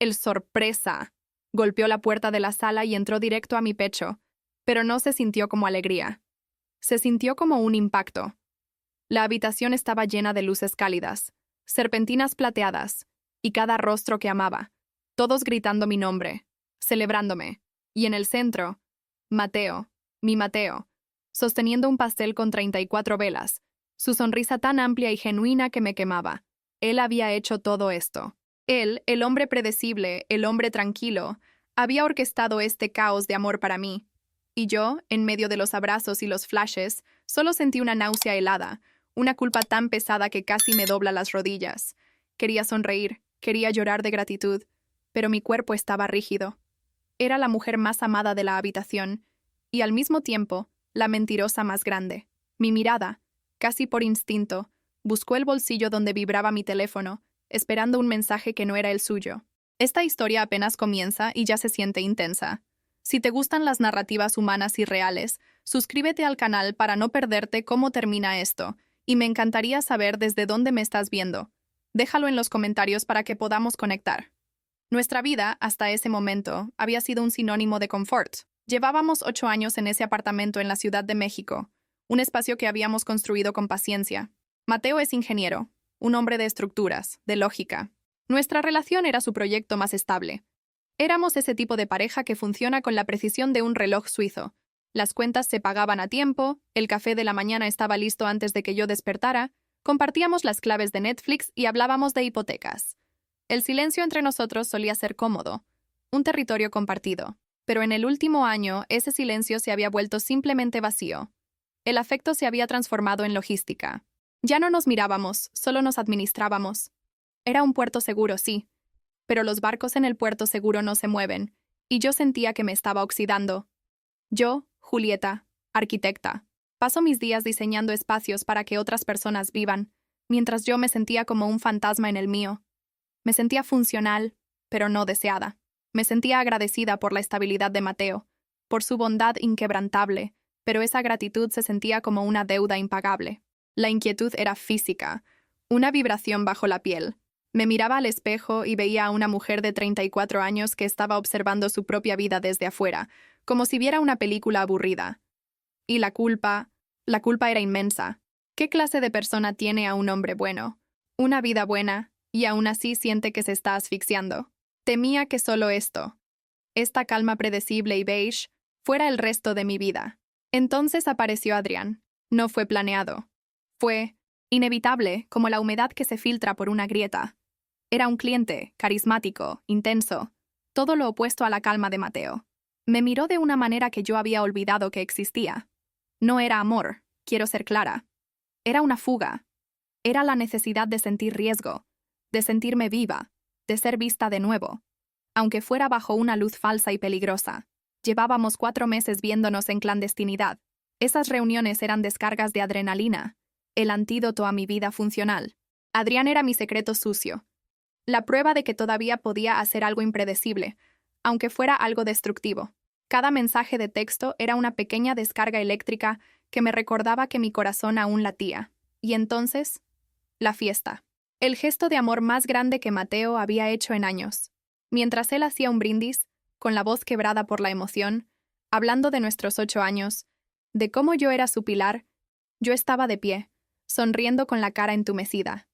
el sorpresa. Golpeó la puerta de la sala y entró directo a mi pecho, pero no se sintió como alegría. Se sintió como un impacto. La habitación estaba llena de luces cálidas, serpentinas plateadas, y cada rostro que amaba, todos gritando mi nombre, celebrándome. Y en el centro, Mateo, mi Mateo, sosteniendo un pastel con 34 velas, su sonrisa tan amplia y genuina que me quemaba. Él había hecho todo esto. Él, el hombre predecible, el hombre tranquilo, había orquestado este caos de amor para mí. Y yo, en medio de los abrazos y los flashes, solo sentí una náusea helada, una culpa tan pesada que casi me dobla las rodillas. Quería sonreír, quería llorar de gratitud, pero mi cuerpo estaba rígido. Era la mujer más amada de la habitación, y al mismo tiempo, la mentirosa más grande. Mi mirada, casi por instinto, buscó el bolsillo donde vibraba mi teléfono, esperando un mensaje que no era el suyo. Esta historia apenas comienza y ya se siente intensa. Si te gustan las narrativas humanas y reales, suscríbete al canal para no perderte cómo termina esto, y me encantaría saber desde dónde me estás viendo. Déjalo en los comentarios para que podamos conectar. Nuestra vida, hasta ese momento, había sido un sinónimo de confort. Llevábamos 8 años en ese apartamento en la Ciudad de México, un espacio que habíamos construido con paciencia. Mateo es ingeniero, un hombre de estructuras, de lógica. Nuestra relación era su proyecto más estable. Éramos ese tipo de pareja que funciona con la precisión de un reloj suizo. Las cuentas se pagaban a tiempo, el café de la mañana estaba listo antes de que yo despertara, compartíamos las claves de Netflix y hablábamos de hipotecas. El silencio entre nosotros solía ser cómodo, un territorio compartido. Pero en el último año, ese silencio se había vuelto simplemente vacío. El afecto se había transformado en logística. Ya no nos mirábamos, solo nos administrábamos. Era un puerto seguro, sí, pero los barcos en el puerto seguro no se mueven, y yo sentía que me estaba oxidando. Yo, Julieta, arquitecta, paso mis días diseñando espacios para que otras personas vivan, mientras yo me sentía como un fantasma en el mío. Me sentía funcional, pero no deseada. Me sentía agradecida por la estabilidad de Mateo, por su bondad inquebrantable, pero esa gratitud se sentía como una deuda impagable. La inquietud era física, una vibración bajo la piel. Me miraba al espejo y veía a una mujer de 34 años que estaba observando su propia vida desde afuera, como si viera una película aburrida. Y la culpa era inmensa. ¿Qué clase de persona tiene a un hombre bueno, una vida buena, y aún así siente que se está asfixiando? Temía que solo esto, esta calma predecible y beige, fuera el resto de mi vida. Entonces apareció Adrián. No fue planeado. Fue inevitable, como la humedad que se filtra por una grieta. Era un cliente, carismático, intenso, todo lo opuesto a la calma de Mateo. Me miró de una manera que yo había olvidado que existía. No era amor, quiero ser clara. Era una fuga. Era la necesidad de sentir riesgo, de sentirme viva, de ser vista de nuevo. Aunque fuera bajo una luz falsa y peligrosa. Llevábamos 4 meses viéndonos en clandestinidad. Esas reuniones eran descargas de adrenalina, el antídoto a mi vida funcional. Adrián era mi secreto sucio. La prueba de que todavía podía hacer algo impredecible, aunque fuera algo destructivo. Cada mensaje de texto era una pequeña descarga eléctrica que me recordaba que mi corazón aún latía. Y entonces, la fiesta. El gesto de amor más grande que Mateo había hecho en años. Mientras él hacía un brindis, con la voz quebrada por la emoción, hablando de nuestros 8 años, de cómo yo era su pilar, yo estaba de pie, sonriendo con la cara entumecida.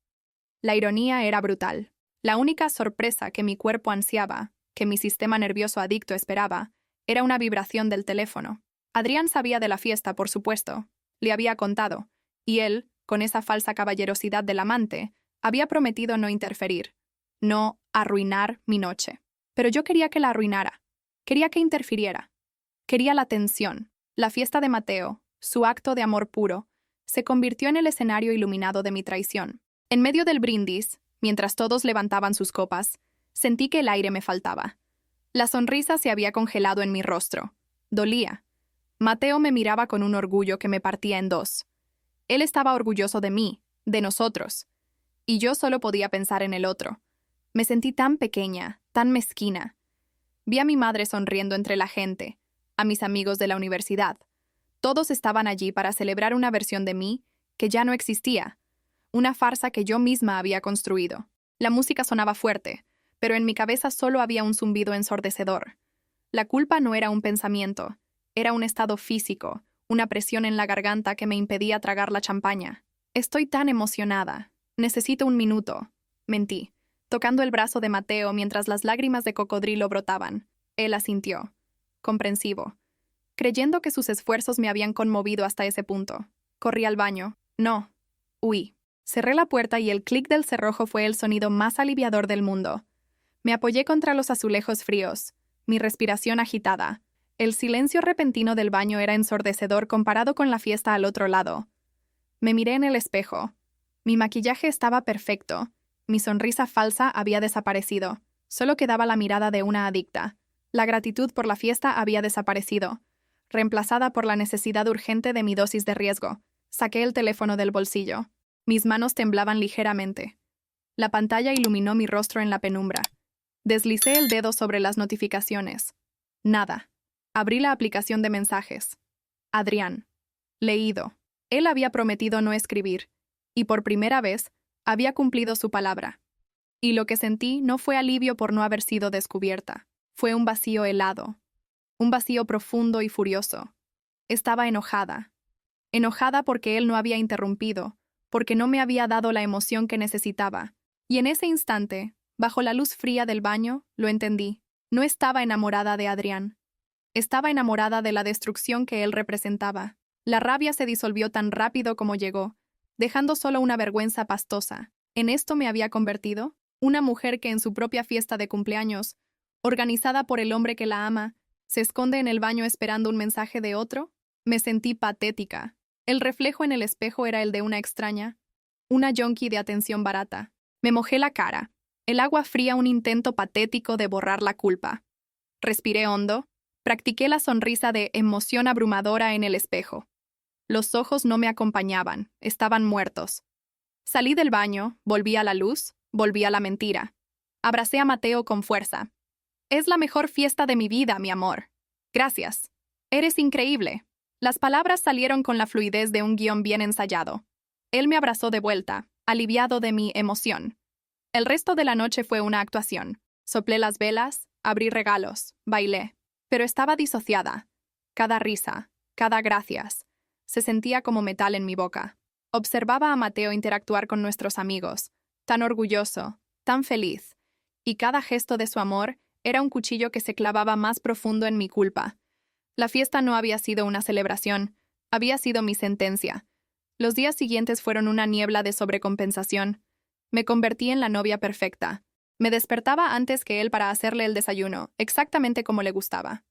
La ironía era brutal. La única sorpresa que mi cuerpo ansiaba, que mi sistema nervioso adicto esperaba, era una vibración del teléfono. Adrián sabía de la fiesta, por supuesto. Le había contado. Y él, con esa falsa caballerosidad del amante, había prometido no interferir, no arruinar mi noche. Pero yo quería que la arruinara. Quería que interfiriera. Quería la tensión. La fiesta de Mateo, su acto de amor puro, se convirtió en el escenario iluminado de mi traición. En medio del brindis, mientras todos levantaban sus copas, sentí que el aire me faltaba. La sonrisa se había congelado en mi rostro. Dolía. Mateo me miraba con un orgullo que me partía en dos. Él estaba orgulloso de mí, de nosotros. Y yo solo podía pensar en el otro. Me sentí tan pequeña, tan mezquina. Vi a mi madre sonriendo entre la gente, a mis amigos de la universidad. Todos estaban allí para celebrar una versión de mí que ya no existía, una farsa que yo misma había construido. La música sonaba fuerte, pero en mi cabeza solo había un zumbido ensordecedor. La culpa no era un pensamiento, era un estado físico, una presión en la garganta que me impedía tragar la champaña. Estoy tan emocionada. Necesito un minuto. Mentí, tocando el brazo de Mateo mientras las lágrimas de cocodrilo brotaban. Él asintió, comprensivo, creyendo que sus esfuerzos me habían conmovido hasta ese punto. Corrí al baño. No. Huí. Cerré la puerta y el clic del cerrojo fue el sonido más aliviador del mundo. Me apoyé contra los azulejos fríos, mi respiración agitada. El silencio repentino del baño era ensordecedor comparado con la fiesta al otro lado. Me miré en el espejo. Mi maquillaje estaba perfecto. Mi sonrisa falsa había desaparecido. Solo quedaba la mirada de una adicta. La gratitud por la fiesta había desaparecido, reemplazada por la necesidad urgente de mi dosis de riesgo. Saqué el teléfono del bolsillo. Mis manos temblaban ligeramente. La pantalla iluminó mi rostro en la penumbra. Deslicé el dedo sobre las notificaciones. Nada. Abrí la aplicación de mensajes. Adrián. Leído. Él había prometido no escribir, y por primera vez había cumplido su palabra. Y lo que sentí no fue alivio por no haber sido descubierta. Fue un vacío helado. Un vacío profundo y furioso. Estaba enojada. Enojada porque él no había interrumpido, porque no me había dado la emoción que necesitaba. Y en ese instante, bajo la luz fría del baño, lo entendí. No estaba enamorada de Adrián. Estaba enamorada de la destrucción que él representaba. La rabia se disolvió tan rápido como llegó, dejando solo una vergüenza pastosa. ¿En esto me había convertido? Una mujer que en su propia fiesta de cumpleaños, organizada por el hombre que la ama, se esconde en el baño esperando un mensaje de otro. Me sentí patética. El reflejo en el espejo era el de una extraña, una yonki de atención barata. Me mojé la cara. El agua fría un intento patético de borrar la culpa. Respiré hondo. Practiqué la sonrisa de emoción abrumadora en el espejo. Los ojos no me acompañaban, estaban muertos. Salí del baño, volví a la luz, volví a la mentira. Abracé a Mateo con fuerza. Es la mejor fiesta de mi vida, mi amor. Gracias. Eres increíble. Las palabras salieron con la fluidez de un guión bien ensayado. Él me abrazó de vuelta, aliviado de mi emoción. El resto de la noche fue una actuación. Soplé las velas, abrí regalos, bailé. Pero estaba disociada. Cada risa, cada gracias, se sentía como metal en mi boca. Observaba a Mateo interactuar con nuestros amigos, tan orgulloso, tan feliz, y cada gesto de su amor era un cuchillo que se clavaba más profundo en mi culpa. La fiesta no había sido una celebración, había sido mi sentencia. Los días siguientes fueron una niebla de sobrecompensación. Me convertí en la novia perfecta. Me despertaba antes que él para hacerle el desayuno, exactamente como le gustaba.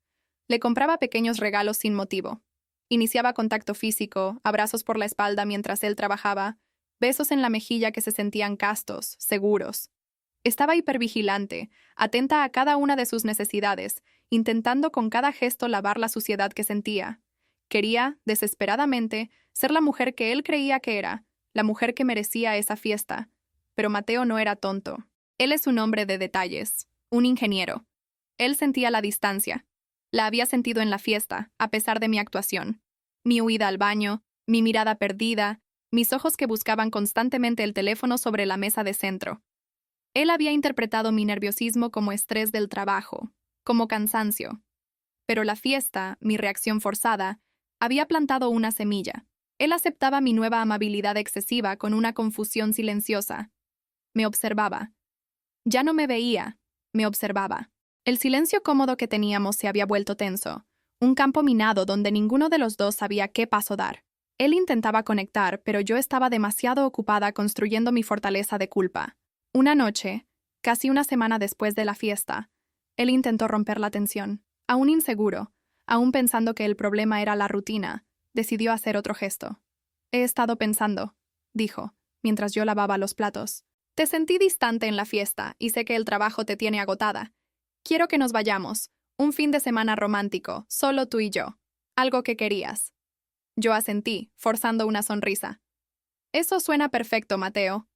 Le compraba pequeños regalos sin motivo. Iniciaba contacto físico, abrazos por la espalda mientras él trabajaba, besos en la mejilla que se sentían castos, seguros. Estaba hipervigilante, atenta a cada una de sus necesidades, intentando con cada gesto lavar la suciedad que sentía. Quería, desesperadamente, ser la mujer que él creía que era, la mujer que merecía esa fiesta. Pero Mateo no era tonto. Él es un hombre de detalles, un ingeniero. Él sentía la distancia. La había sentido en la fiesta, a pesar de mi actuación. Mi huida al baño, mi mirada perdida, mis ojos que buscaban constantemente el teléfono sobre la mesa de centro. Él había interpretado mi nerviosismo como estrés del trabajo, como cansancio. Pero la fiesta, mi reacción forzada, había plantado una semilla. Él aceptaba mi nueva amabilidad excesiva con una confusión silenciosa. Me observaba. Ya no me veía, me observaba. El silencio cómodo que teníamos se había vuelto tenso, un campo minado donde ninguno de los dos sabía qué paso dar. Él intentaba conectar, pero yo estaba demasiado ocupada construyendo mi fortaleza de culpa. Una noche, casi una semana después de la fiesta, él intentó romper la tensión. Aún inseguro, aún pensando que el problema era la rutina, decidió hacer otro gesto. He estado pensando, dijo, mientras yo lavaba los platos. Te sentí distante en la fiesta y sé que el trabajo te tiene agotada. Quiero que nos vayamos. Un fin de semana romántico, solo tú y yo. Algo que querías. Yo asentí, forzando una sonrisa. Eso suena perfecto, Mateo.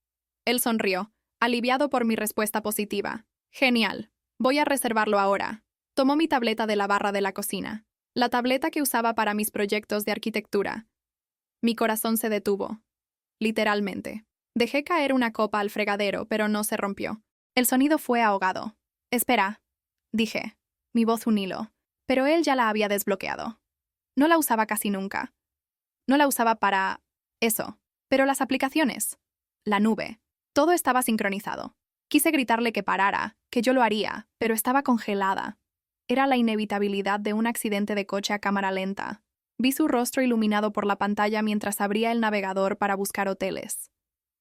Él sonrió, aliviado por mi respuesta positiva. Genial. Voy a reservarlo ahora. Tomó mi tableta de la barra de la cocina, la tableta que usaba para mis proyectos de arquitectura. Mi corazón se detuvo. Literalmente. Dejé caer una copa al fregadero, pero no se rompió. El sonido fue ahogado. Espera, dije, mi voz un hilo, pero él ya la había desbloqueado. No la usaba casi nunca. No la usaba para eso, pero las aplicaciones, la nube, todo estaba sincronizado. Quise gritarle que parara, que yo lo haría, pero estaba congelada. Era la inevitabilidad de un accidente de coche a cámara lenta. Vi su rostro iluminado por la pantalla mientras abría el navegador para buscar hoteles.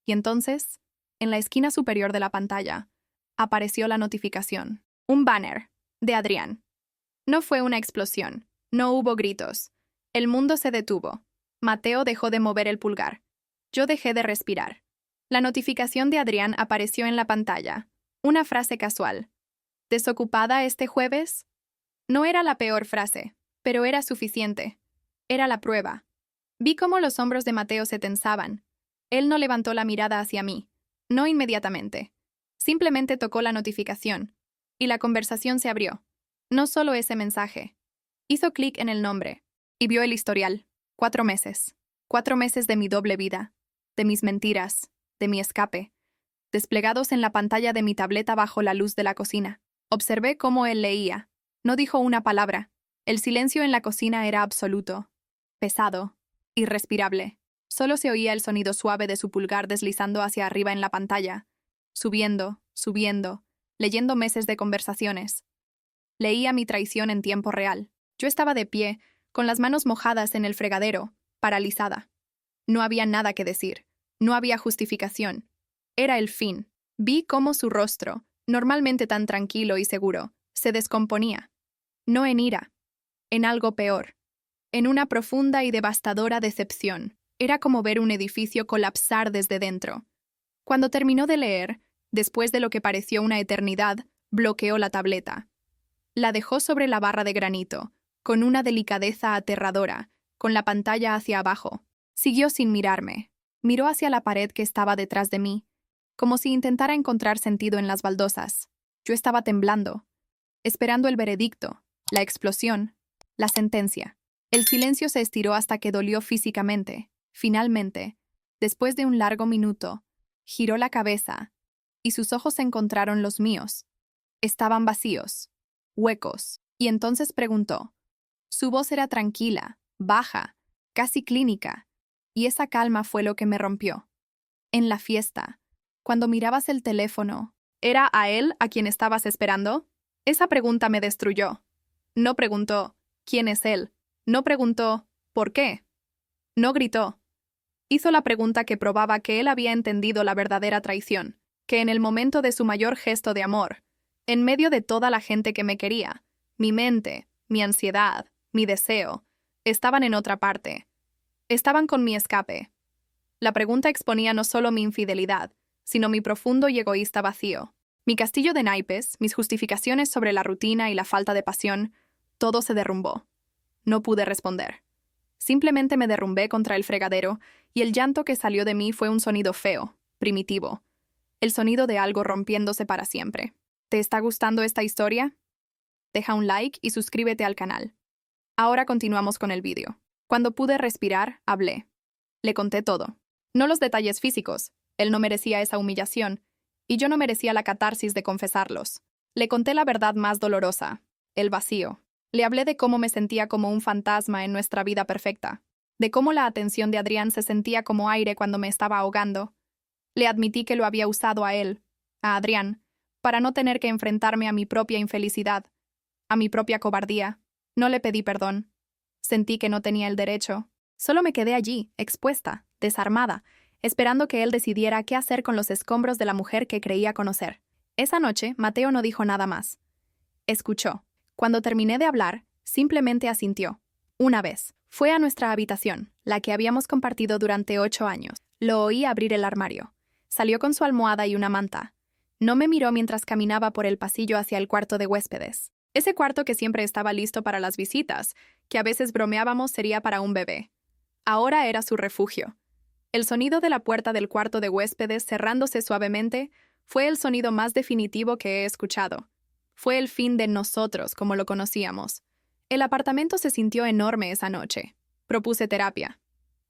Y entonces, en la esquina superior de la pantalla, apareció la notificación. Un banner, de Adrián. No fue una explosión, no hubo gritos. El mundo se detuvo. Mateo dejó de mover el pulgar. Yo dejé de respirar. La notificación de Adrián apareció en la pantalla. Una frase casual. ¿Desocupada este jueves? No era la peor frase, pero era suficiente. Era la prueba. Vi cómo los hombros de Mateo se tensaban. Él no levantó la mirada hacia mí. No inmediatamente. Simplemente tocó la notificación. Y la conversación se abrió. No solo ese mensaje. Hizo clic en el nombre. Y vio el historial. 4 meses. 4 meses de mi doble vida. De mis mentiras. De mi escape. Desplegados en la pantalla de mi tableta bajo la luz de la cocina. Observé cómo él leía. No dijo una palabra. El silencio en la cocina era absoluto. Pesado. Irrespirable. Solo se oía el sonido suave de su pulgar deslizando hacia arriba en la pantalla. Subiendo, subiendo, leyendo meses de conversaciones. Leía mi traición en tiempo real. Yo estaba de pie, con las manos mojadas en el fregadero, paralizada. No había nada que decir. No había justificación. Era el fin. Vi cómo su rostro, normalmente tan tranquilo y seguro, se descomponía. No en ira, en algo peor. En una profunda y devastadora decepción. Era como ver un edificio colapsar desde dentro. Cuando terminó de leer, después de lo que pareció una eternidad, bloqueó la tableta. La dejó sobre la barra de granito, con una delicadeza aterradora, con la pantalla hacia abajo. Siguió sin mirarme. Miró hacia la pared que estaba detrás de mí, como si intentara encontrar sentido en las baldosas. Yo estaba temblando, esperando el veredicto, la explosión, la sentencia. El silencio se estiró hasta que dolió físicamente. Finalmente, después de un largo minuto, giró la cabeza, y sus ojos encontraron los míos. Estaban vacíos, huecos, y entonces preguntó. Su voz era tranquila, baja, casi clínica, y esa calma fue lo que me rompió. En la fiesta, cuando mirabas el teléfono, ¿era a él a quien estabas esperando? Esa pregunta me destruyó. No preguntó, ¿quién es él? No preguntó, ¿por qué? No gritó. Hizo la pregunta que probaba que él había entendido la verdadera traición, que en el momento de su mayor gesto de amor, en medio de toda la gente que me quería, mi mente, mi ansiedad, mi deseo, estaban en otra parte. Estaban con mi escape. La pregunta exponía no solo mi infidelidad, sino mi profundo y egoísta vacío. Mi castillo de naipes, mis justificaciones sobre la rutina y la falta de pasión, todo se derrumbó. No pude responder. Simplemente me derrumbé contra el fregadero y el llanto que salió de mí fue un sonido feo, primitivo. El sonido de algo rompiéndose para siempre. ¿Te está gustando esta historia? Deja un like y suscríbete al canal. Ahora continuamos con el vídeo. Cuando pude respirar, hablé. Le conté todo. No los detalles físicos. Él no merecía esa humillación, y yo no merecía la catarsis de confesarlos. Le conté la verdad más dolorosa, el vacío. Le hablé de cómo me sentía como un fantasma en nuestra vida perfecta, de cómo la atención de Adrián se sentía como aire cuando me estaba ahogando. Le admití que lo había usado a él, a Adrián, para no tener que enfrentarme a mi propia infelicidad, a mi propia cobardía. No le pedí perdón. Sentí que no tenía el derecho. Solo me quedé allí, expuesta, desarmada, esperando que él decidiera qué hacer con los escombros de la mujer que creía conocer. Esa noche, Mateo no dijo nada más. Escuchó. Cuando terminé de hablar, simplemente asintió. Una vez. Fue a nuestra habitación, la que habíamos compartido durante 8 años. Lo oí abrir el armario. Salió con su almohada y una manta. No me miró mientras caminaba por el pasillo hacia el cuarto de huéspedes. Ese cuarto que siempre estaba listo para las visitas, que a veces bromeábamos sería para un bebé. Ahora era su refugio. El sonido de la puerta del cuarto de huéspedes cerrándose suavemente fue el sonido más definitivo que he escuchado. Fue el fin de nosotros como lo conocíamos. El apartamento se sintió enorme esa noche. Propuse terapia.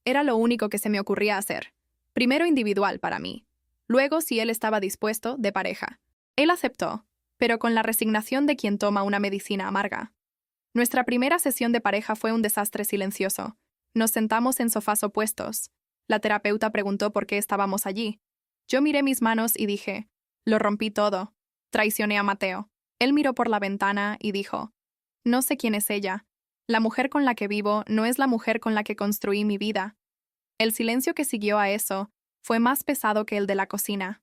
Era lo único que se me ocurría hacer. Primero individual para mí. Luego, si él estaba dispuesto, de pareja. Él aceptó, pero con la resignación de quien toma una medicina amarga. Nuestra primera sesión de pareja fue un desastre silencioso. Nos sentamos en sofás opuestos. La terapeuta preguntó por qué estábamos allí. Yo miré mis manos y dije, lo rompí todo. Traicioné a Mateo. Él miró por la ventana y dijo, no sé quién es ella. La mujer con la que vivo no es la mujer con la que construí mi vida. El silencio que siguió a eso fue más pesado que el de la cocina.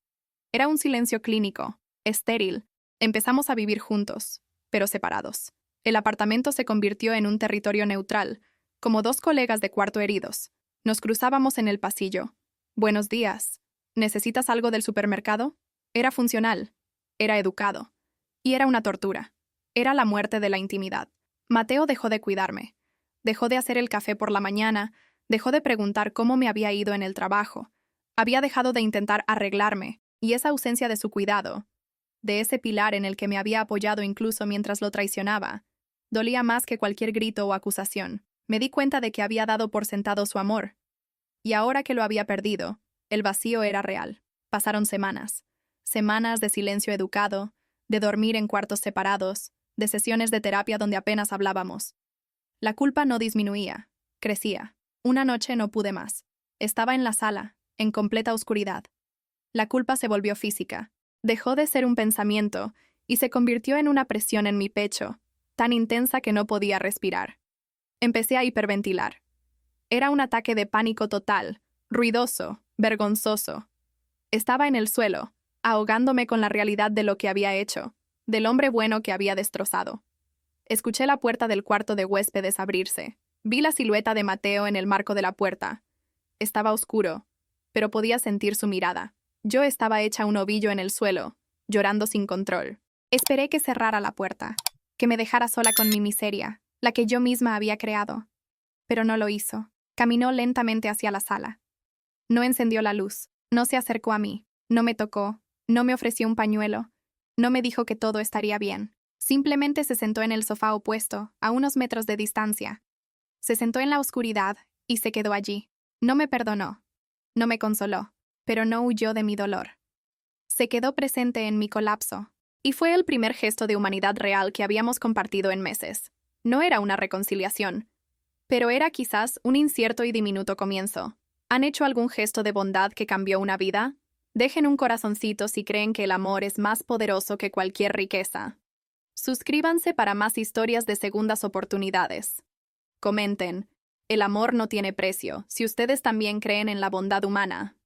Era un silencio clínico, estéril. Empezamos a vivir juntos, pero separados. El apartamento se convirtió en un territorio neutral, como dos colegas de cuarto heridos. Nos cruzábamos en el pasillo. Buenos días. ¿Necesitas algo del supermercado? Era funcional. Era educado. Y era una tortura. Era la muerte de la intimidad. Mateo dejó de cuidarme. Dejó de hacer el café por la mañana, dejó de preguntar cómo me había ido en el trabajo. Había dejado de intentar arreglarme, y esa ausencia de su cuidado, de ese pilar en el que me había apoyado incluso mientras lo traicionaba, dolía más que cualquier grito o acusación. Me di cuenta de que había dado por sentado su amor. Y ahora que lo había perdido, el vacío era real. Pasaron semanas. Semanas de silencio educado, de dormir en cuartos separados, de sesiones de terapia donde apenas hablábamos. La culpa no disminuía, crecía. Una noche no pude más. Estaba en la sala, en completa oscuridad. La culpa se volvió física. Dejó de ser un pensamiento y se convirtió en una presión en mi pecho, tan intensa que no podía respirar. Empecé a hiperventilar. Era un ataque de pánico total, ruidoso, vergonzoso. Estaba en el suelo, ahogándome con la realidad de lo que había hecho, del hombre bueno que había destrozado. Escuché la puerta del cuarto de huéspedes abrirse. Vi la silueta de Mateo en el marco de la puerta. Estaba oscuro, pero podía sentir su mirada. Yo estaba hecha un ovillo en el suelo, llorando sin control. Esperé que cerrara la puerta, que me dejara sola con mi miseria, la que yo misma había creado. Pero no lo hizo. Caminó lentamente hacia la sala. No encendió la luz, no se acercó a mí, no me tocó, no me ofreció un pañuelo, no me dijo que todo estaría bien. Simplemente se sentó en el sofá opuesto, a unos metros de distancia. Se sentó en la oscuridad y se quedó allí. No me perdonó, no me consoló, pero no huyó de mi dolor. Se quedó presente en mi colapso, y fue el primer gesto de humanidad real que habíamos compartido en meses. No era una reconciliación, pero era quizás un incierto y diminuto comienzo. ¿Han hecho algún gesto de bondad que cambió una vida? Dejen un corazoncito si creen que el amor es más poderoso que cualquier riqueza. Suscríbanse para más historias de segundas oportunidades. Comenten. El amor no tiene precio, si ustedes también creen en la bondad humana.